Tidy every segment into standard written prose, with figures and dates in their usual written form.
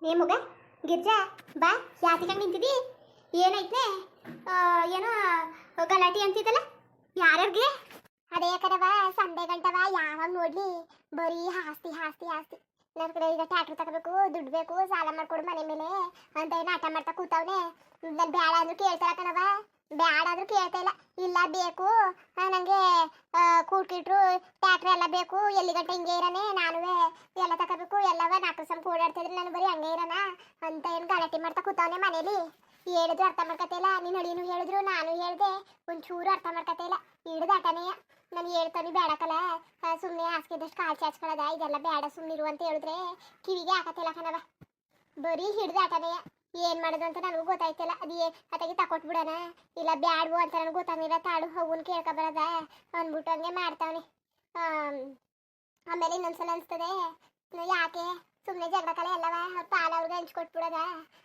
ಏ ಮಗ ಗಿರ್ಜಾ ಬಾ ಯಾತಿಕಂಗೆ ನಿಂತಿದಿ ಏನೈತೆ ಏನೋ ಗಲಾಟೆ ಅಂತಿದ್ದಲ್ಲ ಯಾರ್ಯಾರಿಗೆ ಅದೇ ಕಣವ ಸಂಡೆ ಗಂಟವ ಯಾವಾಗ ನೋಡ್ಲಿ ಬರೀ ಆಸ್ತಿ ಆಸ್ತಿ ಆಸ್ತಿ ನನ್ನ ಕಡೆ ಈಗ ಟ್ಯಾಕ್ಟ್ರ್ ತಗೋಬೇಕು ದುಡ್ಡು ಬೇಕು ಸಾಲ ಮಾಡ್ಕೊಡು ಮನೆ ಮೇಲೆ ಅಂತ ಏನು ಆಟ ಮಾಡ್ತಾ ಕೂತವನೆ ನಾನು ಬೇಡ ಅಂದ್ರೂ ಕೇಳ್ತಾರ ಕಣವ ಬೇಡ ಆದ್ರೂ ಕೇಳ್ತಾ ಇಲ್ಲ ಇಲ್ಲ ಬೇಕು ನನಗೆ ಕೂಡ್ಕಿಟ್ರು ಟ್ಯಾಕ್ಟ್ರ್ ಎಲ್ಲ ಬೇಕು ಎಲ್ಲಿ ಗಂಟೆ ಹಿಂಗೆ ಇರಾನೆ ನಾನು ಎಲ್ಲ ತಗೋಬೇಕು ಎಲ್ಲವ ನಾಲ್ಕು ಸಮ ಓಡಾಡ್ತಿದ್ರೆ ನಾನು ಬರೀ ಹಂಗೆ ಇರೋಣ ಅಂತ ಏನು ಗಲಾಟೆ ಮಾಡ್ತಾ ಕೂತವನೆ ಮನೇಲಿ ಹೇಳಿದ್ರು ಅರ್ಥ ಮಾಡ್ಕತಿಲ್ಲ ನೀನು ಅಳಿಯನು ಹೇಳಿದ್ರು ನಾನು ಹೇಳ್ದೆ ಒಂಚೂರು ಅರ್ಥ ಮಾಡ್ಕತಿಲ್ಲ ಹಿಡ್ದು ಆಟನೆಯ ನಾನು ಹೇಳ್ತಾನೆ ಬೇಡಕಲ್ಲ ಸುಮ್ಮನೆ ಹಾಸ್ಕಿದಷ್ಟು ಕಾಲು ಚಾಚ್ಕೊಳ್ಳೋದ ಇದೆಲ್ಲ ಬೇಡ ಸುಮ್ಮನಿರು ಅಂತ ಹೇಳಿದ್ರೆ ಕಿವಿಗೆ ಹಾಕತಿಲ್ಲ ಕಣವ ಬರೀ ಹಿಡ್ದು ಆಟನೆಯ ಏನು ಮಾಡೋದು ಅಂತ ನನಗೂ ಗೊತ್ತಾಯ್ತಿಲ್ಲ ಅದೇ ಅತ್ತಾಗಿ ತಕೊಟ್ಬಿಡೋಣ ಇಲ್ಲ ಬ್ಯಾಡ್ವು ಅಂತ ನನಗೆ ಗೊತ್ತಾಗಿಲ್ಲ ತಾಳು ಹೋಗುನ್ ಕೇಳ್ಕೊಬರೋದ ಅಂದ್ಬಿಟ್ಟು ಹಂಗೆ ಮಾಡ್ತಾವನೆ ಆಮೇಲೆ ಇನ್ನೊಂದ್ಸಲ ಅನಿಸ್ತದೆ ಯಾಕೆ ಸುಮ್ಮನೆ ಜಗಳಕಲ್ಲ ಎಲ್ಲವ ಅವ್ರ ಪಾಲ ಅವ್ರಿಗೆ ಹಂಚ್ಕೊಟ್ಬಿಡೋದ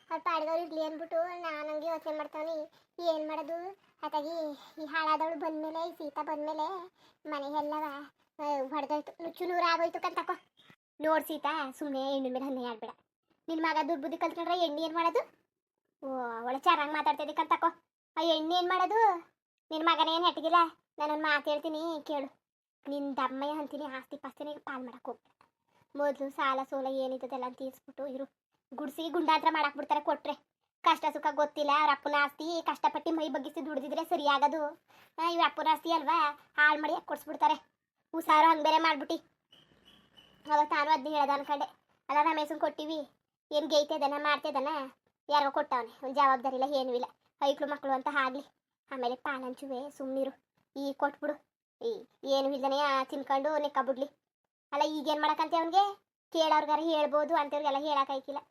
ಅವ್ರ ಪಾಡ್ದವ್ರು ಇರ್ಲಿ ಅಂದ್ಬಿಟ್ಟು ನಾನು ಹಂಗೆ ಯೋಚನೆ ಮಾಡ್ತಾವನಿ ಏನು ಮಾಡೋದು ಅತ್ತಾಗಿ ಈ ಹಾಳಾದವಳು ಬಂದಮೇಲೆ ಈ ಸೀತಾ ಬಂದಮೇಲೆ ಮನೆ ಎಲ್ಲವ ಹೊಡೆದೋಯ್ತು ನುಚ್ಚು ನೂರಾಗೋಯ್ತು ಕಂತಕೋ ನೋಡ್ ಸೀತಾ ಸುಮ್ಮನೆ ಹೆಣ್ಣು ಮೇಲೆ ಹನ್ನೆ ಆಡ್ಬೇಡ ನಿನ್ನ ಮಗ ದುರ್ಬುದ್ಧಿ ಕಲ್ತ್ಕೊಂಡ್ರೆ ಎಣ್ಣೆ ಏನು ಮಾಡೋದು ಓ ಒಳ್ಳೆ ಚೆನ್ನಾಗಿ ಮಾತಾಡ್ತಿದ್ದಿ ಕಂತಕೋ ಆ ಎಣ್ಣೆ ಏನು ಮಾಡೋದು ನಿನ್ನ ಮಗನೇನು ಹೆಟ್ಟಿಗಿಲ್ಲ ನಾನೊಂದು ಮಾತು ಹೇಳ್ತೀನಿ ಕೇಳು ನಿನ್ನ ದಮ್ಮಯ್ಯ ಅಂತೀನಿ ಆಸ್ತಿ ಪಾಸ್ತಿನ ಪಾಲ್ ಮಾಡಕ್ಕೆ ಹೋಗ್ಬೇಡ ಮೊದಲು ಸಾಲ ಸೋಲ ಏನಿದ್ದದೆಲ್ಲ ತೀರಿಸ್ಬಿಟ್ಟು ಇರು ಗುಡ್ಸಿ ಗುಂಡಾಂತರ ಮಾಡಕ್ಕೆ ಬಿಡ್ತಾರೆ ಕೊಟ್ರೆ ಕಷ್ಟ ಸುಖ ಗೊತ್ತಿಲ್ಲ ಅವ್ರ ಅಪ್ಪನ ಆಸ್ತಿ ಕಷ್ಟಪಟ್ಟು ಮೈ ಬಗ್ಗಿಸಿ ದುಡಿದಿದ್ರೆ ಸರಿಯಾಗದು ಇವ್ರ ಅಪ್ಪನ ಆಸ್ತಿ ಅಲ್ವಾ ಹಾಳು ಮಾಡಿ ಕೊಡ್ಸ್ಬಿಡ್ತಾರೆ ಹುಷಾರು ಹಂಗೆ ಬೇರೆ ಮಾಡ್ಬಿಟ್ಟು ಅವತ್ತು ನಾನು ಅದನ್ನ ಹೇಳ್ದ ಅನ್ಕಂಡೆ ಅಲ್ಲ ರಮೇಶನ್ ಕೊಟ್ಟಿವಿ ಏನು ಗೈತದನ ಮಾಡ್ತಿದ್ದಾನ ಯಾರೋ ಕೊಟ್ಟವನೆ ಒಂದು ಜವಾಬ್ದಾರಿ ಇಲ್ಲ ಏನೂ ಇಲ್ಲ ಐಕ್ಳು ಮಕ್ಕಳು ಅಂತ ಆಗಲಿ ಆಮೇಲೆ ಪಾಲಂಚುವೆ ಸುಮ್ಮನಿರು ಈಗ ಕೊಟ್ಬಿಡು ಏನು ಇಲ್ದನೆ ತಿನ್ಕೊಂಡು ನಿಕ್ಕಬಿಡ್ಲಿ ಅಲ್ಲ ಈಗೇನು ಮಾಡಕ್ಕಂತೆ ಅವ್ನಿಗೆ ಕೇಳೋರ್ಗಾರ ಹೇಳ್ಬೋದು ಅಂತವ್ರಿಗೆಲ್ಲ ಹೇಳೋಕ್ಕಾಯ್ಕಿಲ್ಲ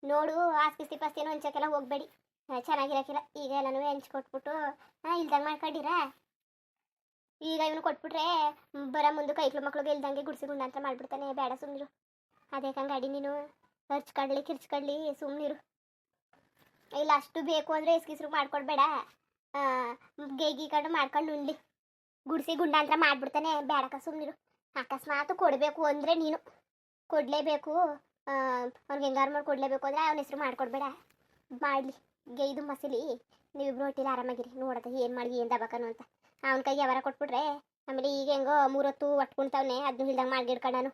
ನೋಡು ಆಸ್ತಿ ಪಾಸ್ತಿನೂ ಹಂಚಕ್ಕೆಲ್ಲ ಹೋಗ್ಬೇಡಿ ಚೆನ್ನಾಗಿರಕ್ಕಿಲ್ಲ ಈಗ ಎಲ್ಲನೂ ಹಂಚ್ಕೊಟ್ಬಿಟ್ಟು ಇಲ್ದಂಗೆ ಮಾಡ್ಕೊಂಡಿರ ಈಗ ಇವನು ಕೊಟ್ಬಿಟ್ರೆ ಬರೋ ಮುಂದೆ ಕೈಕ್ಳು ಮಕ್ಳಿಗೆ ಇಲ್ದಂಗೆ ಗುಡ್ಸಿ ಗುಂಡಾಂತರ ಮಾಡಿಬಿಡ್ತಾನೆ ಬೇಡ ಸುಮ್ಮನಿರು ಅದೇ ಗಾಡಿ ನೀನು ಹರ್ಚ್ಕಡ್ಲಿ ಕಿರ್ಚ್ಕಡ್ಲಿ ಸುಮ್ಮನಿರು ಇಲ್ಲ ಅಷ್ಟು ಬೇಕು ಅಂದರೆ ಎಸ್ಕಿಸ್ರು ಮಾಡ್ಕೊಡ್ಬೇಡ ಗೀಕೊಂಡು ಮಾಡ್ಕೊಂಡು ಉಣ್ಲಿ ಗುಡ್ಸಿ ಗುಂಡಾಂತರ ಮಾಡಿಬಿಡ್ತಾನೆ ಬೇಡಕ್ಕ ಸುಮ್ಮನಿರು ಅಕಸ್ಮಾತ್ ಕೊಡಬೇಕು ಅಂದರೆ ನೀನು ಕೊಡಲೇಬೇಕು ಅವ್ನಿಗೆ ಹೆಂಗಾರು ಮಾಡಿ ಕೊಡಲೇಬೇಕು ಅಂದರೆ ಅವನ ಹೆಸರು ಮಾಡ್ಕೊಡ್ಬೇಡ ಮಾಡಲಿ ಗೈದು ಮಸಲಿ ನೀವಿಬ್ರು ಹೊಟ್ಟಿಲ್ಲ ಆರಾಮಾಗಿರಿ ನೋಡೋದು ಏನು ಮಾಡಿ ಏನು ದಬಕನು ಅಂತ ಅವನ ಕೈಗೆ ಯಾವಾರ ಕೊಟ್ಬಿಟ್ರೆ ಆಮೇಲೆ ಈಗ ಹೆಂಗೋ ಮೂರೊತ್ತು ಒಟ್ಕೊಂತವನೆ ಅದನ್ನು ಇಲ್ದಂಗೆ ಮಾಡಿಡ್ಕೊಂಡು ನಾನು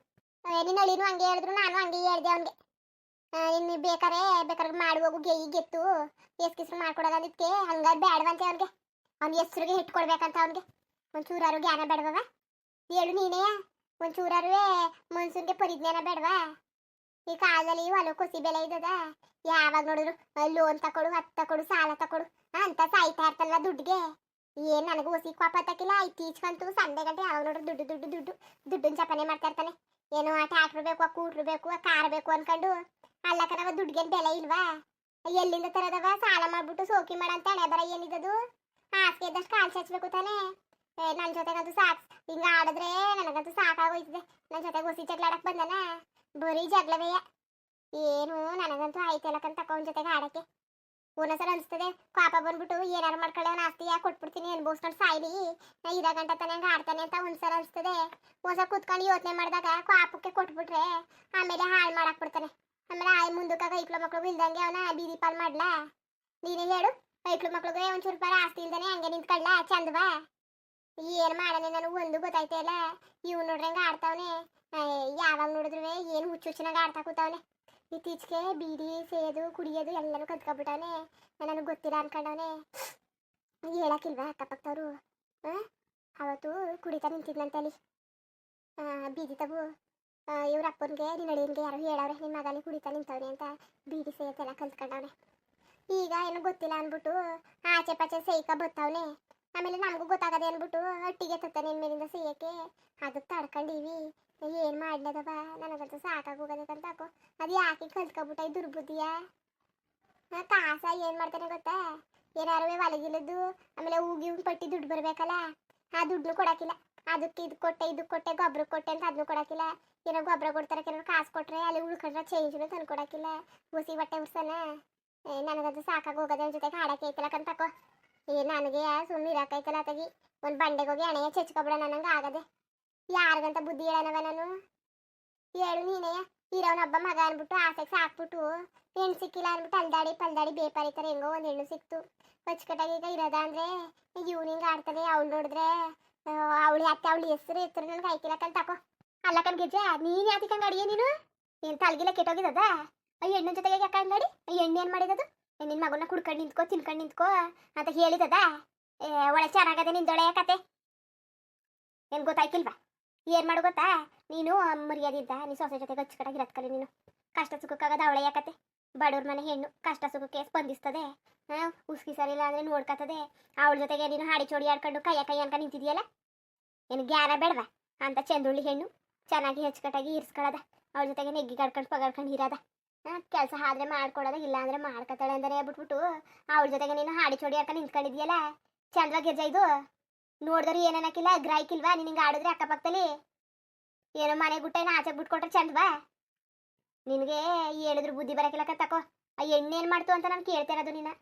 ನೀನು ಅಳಿನೂ ಹಂಗೆ ಹೇಳಿದ್ರು ನಾನು ಹಂಗೆ ಹೇಳ್ದೆ ಅವನಿಗೆ ಇನ್ನು ಬೇಕಾರೆ ಮಾಡುವಾಗ ಗೆತ್ತು ಎಸ್ಕಿಸ್ರು ಮಾಡ್ಕೊಡೋದು ಅದಕ್ಕೆ ಹಂಗಾರೆ ಬೇಡವಂತೆ ಅವ್ನಿಗೆ ಅವ್ನ ಹೆಸ್ರಿಗೆ ಇಟ್ಕೊಡ್ಬೇಕಂತ ಅವ್ನಿಗೆ ಒಂಚೂರಾರು ಜ್ಞಾನ ಬೇಡವ ಹೇಳು ನೀನೇ ಒಂಚೂರಾರು ಮನ್ಸೂನ್ಗೆ ಪರಿಜ್ಞಾನ ಬೇಡವಾ ಈ ಕಾಲದಲ್ಲಿ ಹೊಲ ಕೊಸಿ ಬೆಲೆ ಇದ್ದದ ಯಾವಾಗ ನೋಡಿದ್ರು ಲೋನ್ ತಕೊಡು ಹತ್ತು ತಕೊಡು ಸಾಲ ತಕೊಡು ಅಂತ ಸಾಯ್ತಾ ಇರ್ತಲ್ಲ ದುಡ್ಡಿಗೆ ಏನು ನನಗೂ ಹೊಸಿ ಕೋಪ ತಕ್ಕಿಲ್ಲ ಇತ್ತೀಚ್ಕಂತೂ ಸಂಡೆ ಗಂಟೆ ಯಾವಾಗ ನೋಡ್ರು ದುಡ್ಡು ದುಡ್ಡು ದುಡ್ಡು ದುಡ್ಡನ್ನ ಜಪನೆ ಮಾಡ್ತಾ ಇರ್ತಾನೆ ಏನೋ ಟ್ಯಾಕ್ಟ್ರ್ ಬೇಕು ಕೂಟ್ರು ಬೇಕು ಕಾರ್ ಬೇಕು ಅನ್ಕೊಂಡು ಅಲ್ಲ ಕಣವ ದುಡ್ಗೇನು ಬೆಲೆ ಇಲ್ವಾ ಎಲ್ಲಿಂದ ತರದವ ಸಾಲ ಮಾಡ್ಬಿಟ್ಟು ಸೋಕಿ ಮಾಡಂತ ಹಣೆ ಬರ ಏನಿದ್ದದು ಹಾಸಿಗೆ ಇದ್ದಷ್ಟು ಕಾಲು ಚಾಚ್ಬೇಕು ತಾನೆ ನನ್ನ ಜೊತೆಗಂತೂ ಸಾಕು ಹಿಂಗ ಆಡಿದ್ರೆ ನನಗಂತೂ ಸಾಕಾಗೋಯ್ತದೆ ನನ್ನ ಜೊತೆಗೆ ಹೊಸಿ ಜಗಳಾಡಕ್ ಬಂದನ ಬರೀ ಜಗಳವೇ ಏನು ನನಗಂತೂ ಆಯ್ತಲ್ಲಕಂತ ತಕೊಂಡ್ ಜೊತೆಗೆ ಆಡಕ್ಕೆ ಒಂದೊಂದ್ಸಲ ಅನ್ಸ್ತದೆ ಪಾಪ ಬಂದ್ಬಿಟ್ಟು ಏನಾರು ಮಾಡ್ಕೊಳ್ಳಿ ಅವ್ನ ಆಸ್ತಿ ಕೊಟ್ಬಿಡ್ತೀನಿ ಅನ್ಬೋಸ್ಕೊಂಡು ಸಾಯ್ಲಿ ಇರೋ ಗಂಟೆ ತಾನೆ ಹಂಗೆ ಆಡ್ತಾನೆ ಅಂತ ಒಂದ್ಸಲ ಅನ್ಸ್ತದೆ ಒಂದ್ಸಲ ಕೂತ್ಕೊಂಡು ಯೋಚನೆ ಮಾಡಿದಾಗ ಪಾಪಕ್ಕೆ ಕೊಟ್ಬಿಟ್ರೆ ಆಮೇಲೆ ಹಾಳು ಮಾಡಕ್ ಬಿಡ್ತಾನೆ ಆಮೇಲೆ ಮುಂದಕ್ಕಾಗ ಐಕ್ಳು ಮಕ್ಳಿಗೂ ಇಲ್ದಂಗೆ ಅವನ ಬೀದಿ ಪಾಲ್ ಮಾಡ್ಲಾ ನೀನೇ ಹೇಳು ಐಕ್ಳು ಮಕ್ಳಿಗೆ ಒಂಚೂರು ರೂಪಾಯಿ ಆಸ್ತಿ ಇಲ್ದಾನೆ ಹಂಗೆ ನಿಂತ್ಕೊಳ್ಳ ಚಂದವಾ ಏನು ಮಾಡೋಣ ನನಗೆ ಒಂದು ಗೊತ್ತಾಯ್ತಾ ಇಲ್ಲ ಇವ್ ನೋಡ್ರಂಗೆ ಆಡ್ತಾವನೆ ಯಾವಾಗ ನೋಡಿದ್ರು ಏನು ಹುಚ್ಚುಚ್ಚನಾಗ ಆಡ್ತಾ ಕೂತವನೆ ಇತ್ತೀಚೆಗೆ ಬೀಡಿ ಸೇದು ಕುಡಿಯೋದು ಎಲ್ಲನೂ ಕಲ್ತ್ಕೊಬಿಟ್ಟವನೆ ನನಗೆ ಗೊತ್ತಿಲ್ಲ ಅನ್ಕೊಂಡವನೆ ಹೇಳಕ್ಕಿಲ್ವಾ ಅಕ್ಕಪಕ್ಕದವರು ಅವತ್ತು ಕುಡಿತಾ ನಿಂತಿದ್ನಂತಲ್ಲಿ ಬೀದಿ ತಗು ಇವ್ರ ಅಪ್ಪನಿಗೆ ನಿನ್ನ ಅಳಿಯನ್ಗೆ ಯಾರು ಹೇಳವ್ರೆ ನಿಮ್ಮ ಮಗನಿಗೆ ಕುಡಿತಾ ನಿಂತವನೆ ಅಂತ ಬೀಡಿ ಸೇತೆಲ್ಲ ಕಲ್ತ್ಕೊಂಡವನೆ ಈಗ ಏನೂ ಗೊತ್ತಿಲ್ಲ ಅಂದ್ಬಿಟ್ಟು ಆಚೆ ಪಾಚೆ ಸೇಯ್ಕ ಬತ್ತವನೆ ಆಮೇಲೆ ನಮಗೂ ಗೊತ್ತಾಗದೆ ಅಂದ್ಬಿಟ್ಟು ಒಟ್ಟಿಗೆ ತತ್ತ ನಿನ್ನ ಮೇಲಿಂದ ಸೇಯಕ್ಕೆ ಅದಕ್ಕೆ ತಡ್ಕೊಂಡಿವಿ ಏನು ಮಾಡ್ಲದವ ನನಗಂತೂ ಸಾಕಾಗೋಗದಕ್ಕಂತ ಹಾಕೋ ಅದು ಯಾಕೆ ಕಲ್ತ್ಕೊಬಿಟ್ಟ ಈ ದುರ್ಬುದ್ಧಿಯ ಕಾಸ ಏನು ಮಾಡ್ತಾನೆ ಗೊತ್ತಾ ಏನಾರು ಹೊಲಗಿಲ್ಲದ್ದು ಆಮೇಲೆ ಹೂಗಿ ಪಟ್ಟಿ ದುಡ್ಡು ಬರಬೇಕಲ್ಲ ಆ ದುಡ್ಡು ಕೊಡೋಕ್ಕಿಲ್ಲ ಅದಕ್ಕೆ ಇದು ಕೊಟ್ಟೆ ಗೊಬ್ಬರ ಕೊಟ್ಟೆ ಅಂತ ಅದನ್ನು ಕೊಡೋಕ್ಕಿಲ್ಲ ಏನೋ ಗೊಬ್ಬರ ಕೊಡ್ತಾರೆ ಕೆಲವರು ಕಾಸು ಕೊಟ್ಟರೆ ಅಲ್ಲಿ ಉಳ್ಕೊಂಡ್ರೆ ಚೇಂಜ್ನು ತಂದು ಕೊಡೋಕ್ಕಿಲ್ಲ ಹುಸಿ ಬಟ್ಟೆ ಉಡ್ಸನ ನನಗಂತೂ ಸಾಕಾಗೋಗದ ಜೊತೆಗೆ ಹಾಡಕ್ಕೆ ಐತಲಕ್ಕಂತ ತಕೋ ನನಗೆ ಸುಮ್ಮನೆ ಇರೋಕೈತಲ್ಲ ತಗಿ ಒಂದು ಬಂಡೆಗೆ ಹೋಗಿ ಹಣೆಯ ಚಚ್ಕೊಬಿಡ ನನಗೆ ಆಗದೆ ಯಾರಿಗಂತ ಬುದ್ಧಿ ಹೇಳನವ ನಾನು ಹೇಳು ನೀನೇ ಇರೋನ ಹಬ್ಬ ಮಗ ಅನ್ಬಿಟ್ಟು ಆಸೆಗೆ ಸಾಕ್ಬಿಟ್ಟು ಹೆಣ್ಣು ಸಿಕ್ಕಿಲ್ಲ ಅನ್ಬಿಟ್ಟು ಅಲ್ದಾಡಿ ಪಲ್ದಾಡಿ ಬೇಪಾರಿತಾರೆ. ಹೆಂಗೋ ಒಂದು ಹೆಣ್ಣು ಸಿಕ್ತು ಅಚ್ಚುಕಟ್ಟಾಗಿ. ಈಗ ಇರೋದ ಅಂದ್ರೆ ಇವ್ನಿಂಗ್ ಆಡ್ತಾನೆ. ಅವಳು ನೋಡಿದ್ರೆ ಅವಳು ಯಾಕೆ ಅವಳು ಹೆಸರು ಎತ್ತರು ನನ್ಗೆ ಹಾಕಿಲ್ಲಕ್ಕಂತ ತಕೋ. ಅಲ್ಲಕ್ಕನ್ ಗಿರ್ಜಾ ನೀನು ಯಾತಿಕಂಗೆ ಅಡಿಗೆ ನೀನು ಏನು ತಲೆಗಿಲ್ಲ ಕೆಟ್ಟೋಗಿದ್ದದ? ಆ ಹೆಣ್ಣಿನ ಜೊತೆಗೆ ಯಾಕೆ ಅಂಗಡಿ? ಆ ಹೆಣ್ಣು ಏನು ಮಾಡಿದದು? ನಿನ್ನ ಮಗನ ಕುಡ್ಕೊಂಡು ನಿಂತ್ಕೋ ತಿನ್ಕೊಂಡು ನಿಂತ್ಕೋ ಅಂತ ಹೇಳಿದದ? ಒಳ್ಳೆ ಚೆನ್ನಾಗದೆ ನಿಂದೊಳೆ ಕತೆ. ಏನು ಗೊತ್ತಾಯ್ತಿಲ್ವಾ? ಏನು ಮಾಡು ಗೊತ್ತಾ, ನೀನು ಮರ್ಯಾದಿಂದ ನೀ ಸೊಸೆ ಜೊತೆಗೆ ಅಚ್ಚುಕಟ್ಟಾಗಿರತ್ ಕಲಿ. ನೀನು ಕಷ್ಟ ಸುಖಕ್ಕಾಗದ ಅವಳೆ ಯಾಕತೆ? ಬಡವ್ರ ಮನೆ ಹೆಣ್ಣು ಕಷ್ಟ ಸುಖಕ್ಕೆ ಸ್ಪಂದಿಸ್ತದೆ. ಉಸ್ಕಿ ಸರಿಲ್ಲ ಅಂದರೆ ನೋಡ್ಕತ್ತದೆ. ಅವಳ ಜೊತೆಗೆ ನೀನು ಹಾಡಿ ಚೋಡಿ ಆಡ್ಕೊಂಡು ಕೈ ಅನ್ಕೊಂಡು ನಿಂತಿದೆಯಲ್ಲ, ಏನು ಜ್ಞಾನ ಬೇಡವಾ? ಅಂತ ಚಂದುಳ್ಳಿ ಹೆಣ್ಣು ಚೆನ್ನಾಗಿ ಅಚ್ಚುಕಟ್ಟಾಗಿ ಇರಿಸ್ಕೊಳ್ಳೋದ, ಅವಳ ಜೊತೆಗೆ ನೆಗ್ಗಿ ಕಡ್ಕೊಂಡು ಪಗಾಡ್ಕೊಂಡು ಇರೋದ. ಕೆಲಸ ಆದ್ರೆ ಮಾಡ್ಕೊಡೋದ, ಇಲ್ಲ ಅಂದ್ರೆ ಮಾಡ್ಕೊತಾಳೆ ಅಂದರೆ ಬಿಟ್ಬಿಟ್ಟು ಅವಳ ಜೊತೆಗೆ ನೀನು ಹಾಡಿ ಚೋಡಿ ಆಡ್ಕೊಂಡು ನಿಂತ್ಕೊಂಡಿದ್ಯಲ್ಲ. ಚಂದ್ವ ಗೆಜ್ಜ ಇದು ನೋಡಿದ್ರೆ ಏನೇನಕ್ಕಿಲ್ಲ ಗ್ರಾಯ್ಕಿಲ್ವಾ? ನಿನಗೆ ಆಡಿದ್ರೆ ಅಕ್ಕಪಕ್ಕದಲ್ಲಿ ಏನೋ ಮನೆ ಗುಟ್ಟೇನ ಆಚೆಗೆ ಬಿಟ್ಕೊಟ್ರೆ ಚಂದ್ವಾ? ನಿನಗೆ ಹೇಳಿದ್ರು ಬುದ್ಧಿ ಬರಕಿಲ್ಲಕ್ಕ ತಕೋ. ಆ ಹೆಣ್ಣೇನು ಮಾಡ್ತು ಅಂತ ನಾನು ಕೇಳ್ತಾ ಇರೋದು. ನೀನು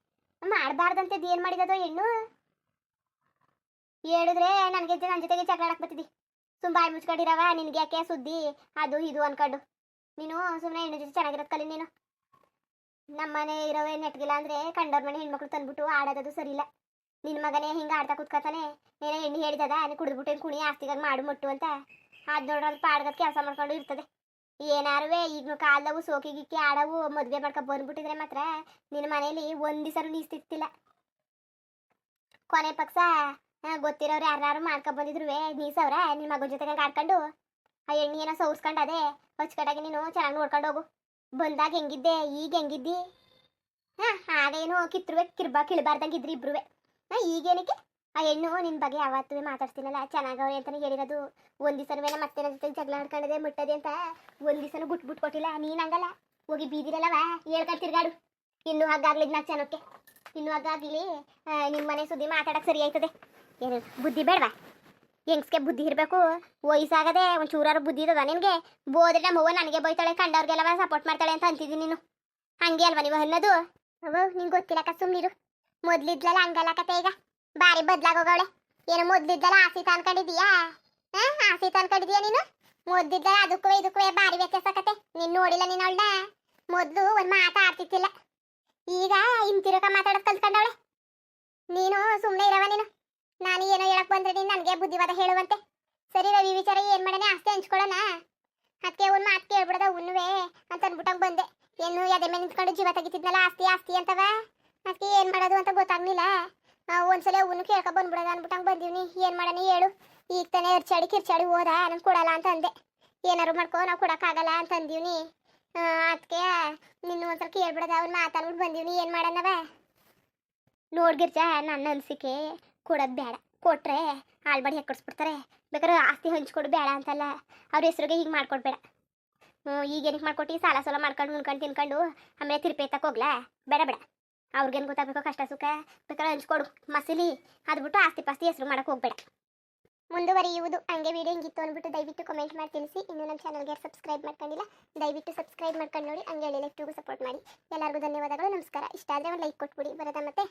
ಮಾಡಬಾರ್ದಂತದ್ದು ಏನು ಮಾಡಿದದು ಹೆಣ್ಣು? ಹೇಳಿದ್ರೆ ನನಗೆ ನನ್ನ ಜೊತೆಗೆ ಜಗಳ ಆಡಕ್ಕೆ ಬರ್ತಿದ್ದಿ. ಬಾಯಿ ಮುಚ್ಕೊಂಡಿರವ, ನಿನಗೆ ಯಾಕೆ ಸುದ್ದಿ ಅದು ಇದು ಅನ್ಕೊಂಡು. ನೀನು ಸುಮ್ಮನೆ ಹೆಣ್ಣು ಜೊತೆ ಚೆನ್ನಾಗಿರೋದು ಕಲಿ. ನೀನು ನಮ್ಮನೆ ಇರೋವೇ ನೆಟ್ಗಿಲ್ಲ ಅಂದರೆ ಕಂಡವ್ರ ಮನೆ ಹೆಣ್ಮಕ್ಳು ತಂದ್ಬಿಟ್ಟು ಆಡೋದು ಸರಿ ಇಲ್ಲ. ನಿನ್ನ ಮಗನೇ ಹಿಂಗೆ ಆಡ್ತಾ ಕೂತ್ಕೊತಾನೆ. ಏನೋ ಹೆಣ್ಣು ಹೇಳಿದದ ನೀನು ಕುಡಿದ್ಬಿಟ್ಟು ಏನು ಕುಣಿ ಆಸ್ತಿಗಾಗಿ ಮಾಡು ಮುಟ್ಟು ಅಂತ. ಅದು ನೋಡೋದು ಪಾಡ್ಗದ ಕೆಲಸ ಮಾಡ್ಕೊಂಡು ಇರ್ತದೆ. ಏನಾರುವೆ ಈಗಿನ ಕಾಲದವು ಸೋಕಿ ಗಿಕ್ಕಿ ಆಡವು ಮದುವೆ ಮಾಡ್ಕೊಂಡು ಬಂದ್ಬಿಟ್ಟಿದ್ರೆ ಮಾತ್ರ ನಿನ್ನ ಮನೇಲಿ ಒಂದು ದಿವಸ ನೀಸ್ತಿರ್ತಿಲ್ಲ. ಕೊನೆ ಪಕ್ಷ ಗೊತ್ತಿರೋರು ಯಾರು ಮಾಡ್ಕೊಂಡು ಬಂದಿದ್ರು ನೀಸವ್ರ ನಿನ್ನ ಮಗನ ಜೊತೆಗೆ ಆಡ್ಕೊಂಡು ಆ ಹೆಣ್ಣು ಏನೋ ಸೌರ್ಸ್ಕೊಂಡು ಅದೇ ಅಚ್ಚುಕಟ್ಟಾಗಿ ನೀನು ಚೆನ್ನಾಗಿ ನೋಡ್ಕೊಂಡು ಹೋಗು. ಬಂದಾಗ ಹೆಂಗಿದ್ದೆ ಈಗ ಹೆಂಗಿದ್ದಿ? ಆಗೇನು ಕಿಳ್ಬಾರ್ದಂಗೆ ಇದ್ರಿ ಇಬ್ರುವೆ. ಈಗೇನಕ್ಕೆ ಆ ಹೆಣ್ಣು ನಿನ್ನ ಬಗ್ಗೆ ಯಾವತ್ತೂ ಮಾತಾಡ್ತೀನಲ್ಲ ಚೆನ್ನಾಗವ್ರೆ ಅಂತಲೇ ಹೇಳಿರೋದು. ಒಂದು ದಿವಸನೂ ಮತ್ತೆ ನನ್ನ ಜೊತೆಗೆ ಜಗಳ ಆಡ್ಕೊಂಡಿದೆ ಮುಟ್ಟದೆ ಅಂತ ಒಂದು ದಿವಸನೂ ಬಿಟ್ಬಿಟ್ಟು ಕೊಟ್ಟಿಲ್ಲ. ನೀನು ಹಂಗಲ್ಲ, ಹೋಗಿ ಬೀದಿರಲ್ಲವ ಹೇಳ್ಕೊಂಡು ತಿರ್ಗಾಡು. ಇನ್ನೂ ಹಾಗಾಗ್ಲಿದ್ ನಾ ಚೆನ್ನಾಗೆ ಇನ್ನೂ ಹಾಗಾಗ್ಲಿ. ನಿಮ್ಮ ಮನೆ ಸುದ್ದಿ ಮಾತಾಡಕ್ಕೆ ಸರಿ ಆಯ್ತದೆ. ಏನು ಬುದ್ಧಿ ಬೇಡವಾ? ಹೆಂಗ್ಸ್ಗೆ ಬುದ್ಧಿ ಇರಬೇಕು. ವಯಸ್ಸಾಗದೆ ಒಂದು ಚೂರಾರು ಬುದ್ಧಿ ಇರೋದ ನಿನಗೆ? ಬೋದ್ರೆ ನಮ್ಮವ್ವ ನನಗೆ ಬೈತಾಳೆ, ಕಂಡವ್ರಿಗೆಲ್ಲವ ಸಪೋರ್ಟ್ ಮಾಡ್ತಾಳೆ ಅಂತ ಅಂತಿದ್ದೀನಿ. ನೀನು ಹಂಗೆ ಅಲ್ವಾ ನೀವು ಅನ್ನೋದು? ಅವ್ವ ನಿಂಗೆ ಗೊತ್ತಿಲ್ಲಕ್ಕ ಸುಮ್ಮನಿರು. ಮೊದ್ಲಿದ್ಲಲ್ಲ ಹಂಗಲ್ಲ ಕತೆ, ಈಗ ಬಾರಿ ಬದ್ಲಾಗೋಗವಳೆ. ಏನು ಮೊದ್ಲಿದ್ದಲ್ಲ ಆಸೀತ ಅನ್ಕೊಂಡಿದೀಯಾ? ಆಸೀತ ಅನ್ಕೊಂಡಿದೀಯಾ ನೀನು? ಮೊದ್ಲಿದ್ದಲ್ಲ ಅದಕ್ಕೂ ಇದಕ್ಕೂ ಬಾರಿ ವ್ಯತ್ಯಾಸ ಕತೆ. ನೀನು ನೋಡಿಲ್ಲ ನೀನು ಅವಳನ್ನ? ಮೊದಲು ಒಂದು ಮಾತಾಡ್ತಿತ್ತಿಲ್ಲ, ಈಗ ಇಂತಿರಕ ಮಾತಾಡೋದು ಕಲ್ತ್ಕೊಂಡವಳೆ. ನೀನು ಸುಮ್ಮನೆ ಇರವ. ನೀನು ನಾನು ಏನೋ ಹೇಳಕ್ ಬಂದ್ರೆ ನೀನು ನನಗೆ ಬುದ್ಧಿವಾದ ಹೇಳುವಂತೆ. ಸರಿ ರವಿ ವಿಚಾರ ಏನು ಮಾಡೋಣ, ಆಸ್ತಿ ಹಂಚ್ಕೊಳ್ಳೋಣ. ಅದಕ್ಕೆ ಒಂದು ಮಾತು ಕೇಳ್ಬಿಡದ ಉಣ್ಣುವೆ ಅಂತ ಅನ್ಬಿಟ್ಟಂಗೆ ಬಂದೆ. ಏನು ಎದೆ ಮೇಲೆ ನಿಂತ್ಕೊಂಡು ಜೀವ ತೆಗಿತಿದ್ನಲ್ಲ ಆಸ್ತಿ ಆಸ್ತಿ ಅಂತವ. ಅದಕ್ಕೆ ಏನು ಮಾಡೋದು ಅಂತ ಗೊತ್ತಾಗ್ಲಿಲ್ಲ. ಒಂದ್ಸಲ ಅವನು ಕೇಳ್ಕೊ ಬಂದ್ಬಿಡೋದ ಅನ್ಬಿಟ್ಟಂಗೆ ಬಂದೀವಿ. ಏನು ಮಾಡೋಣ ಹೇಳು? ಈಗ ತಾನೇ ಕಿರ್ಚಾಡಿ ಹೋದ, ನಾನು ಕೊಡಲ್ಲ ಅಂತ ಅಂದೆ. ಏನಾರು ಮಾಡ್ಕೊ ನಾವು ಕೊಡೋಕ್ಕಾಗಲ್ಲ ಅಂತ ಅಂದೀವಿ. ಅದಕ್ಕೆ ನಿನ್ನ ಒಂದ್ಸಲ ಕೇಳ್ಬಿಡೋದ ಅವ್ನು ಮಾತಾಡ್ಬಿಟ್ಟು ಬಂದೀವಿ. ಏನು ಮಾಡೋಣವ? ನೋಡ್ಗಿರ್ಜ, ನನ್ನ ಅನಿಸಿಕೆ ಕೊಡೋದು ಬೇಡ. ಕೊಟ್ರೆ ಆಳ್ಬಾಡಿ ಹೆಕ್ಕಡಿಸ್ಬಿಡ್ತಾರೆ. ಬೇಕಾದ್ರೆ ಆಸ್ತಿ ಹಂಚ್ಕೊಡು ಬೇಡ ಅಂತಲ್ಲ, ಅವ್ರ ಹೆಸ್ರಿಗೆ ಹೀಗೆ ಮಾಡ್ಕೊಡ್ಬೇಡ. ಈಗೇನಕ್ಕೆ ಮಾಡ್ಕೊಟ್ಟು ಸಾಲ ಸೋಲ ಮಾಡ್ಕೊಂಡು ಉಣ್ಕೊಂಡು ತಿನ್ಕೊಂಡು ಆಮೇಲೆ ತಿರುಪಿ ಎತ್ತಕ್ಕೆ ಹೋಗ್ಲಾ? ಬೇಡ ಬೇಡ. ಅವ್ರಿಗೇನು ಗೊತ್ತಾಗಬೇಕು ಕಷ್ಟ ಸುಖ? ಬೇಕಾದ್ರೆ ಹಂಚ್ಕೊಡು ಮಸಿಲಿ. ಅದು ಬಿಟ್ಟು ಆಸ್ತಿ ಪಾಸ್ತಿ ಹೆಸರು ಮಾಡೋಕ್ಕೆ ಹೋಗ್ಬೇಡ. ಮುಂದುವರಿಯುವುದು. ಹಂಗೆ ವಿಡಿಯೋ ಹಿಂಗಿತ್ತು ಅಂದ್ಬಿಟ್ಟು ದಯವಿಟ್ಟು ಕಮೆಂಟ್ ಮಾಡಿ ತಿಳಿಸಿ. ಇನ್ನೂ ನಮ್ಮ ಚಾನಲ್ಗೆ ಸಬ್ಸ್ಕ್ರೈಬ್ ಮಾಡ್ಕೊಂಡಿಲ್ಲ, ದಯವಿಟ್ಟು ಸಬ್ಸ್ಕ್ರೈಬ್ ಮಾಡ್ಕೊಂಡು ನೋಡಿ. ಹಂಗೆ ಹೇಳಿ ಲೈಕ್ ಸಪೋರ್ಟ್ ಮಾಡಿ. ಎಲ್ಲರಿಗೂ ಧನ್ಯವಾದಗಳು, ನಮಸ್ಕಾರ. ಇಷ್ಟ ಆದರೆ ಒಂದು ಲೈಕ್ ಕೊಟ್ಬಿಡಿ. ಬರೋದಾ ಮತ್ತೆ?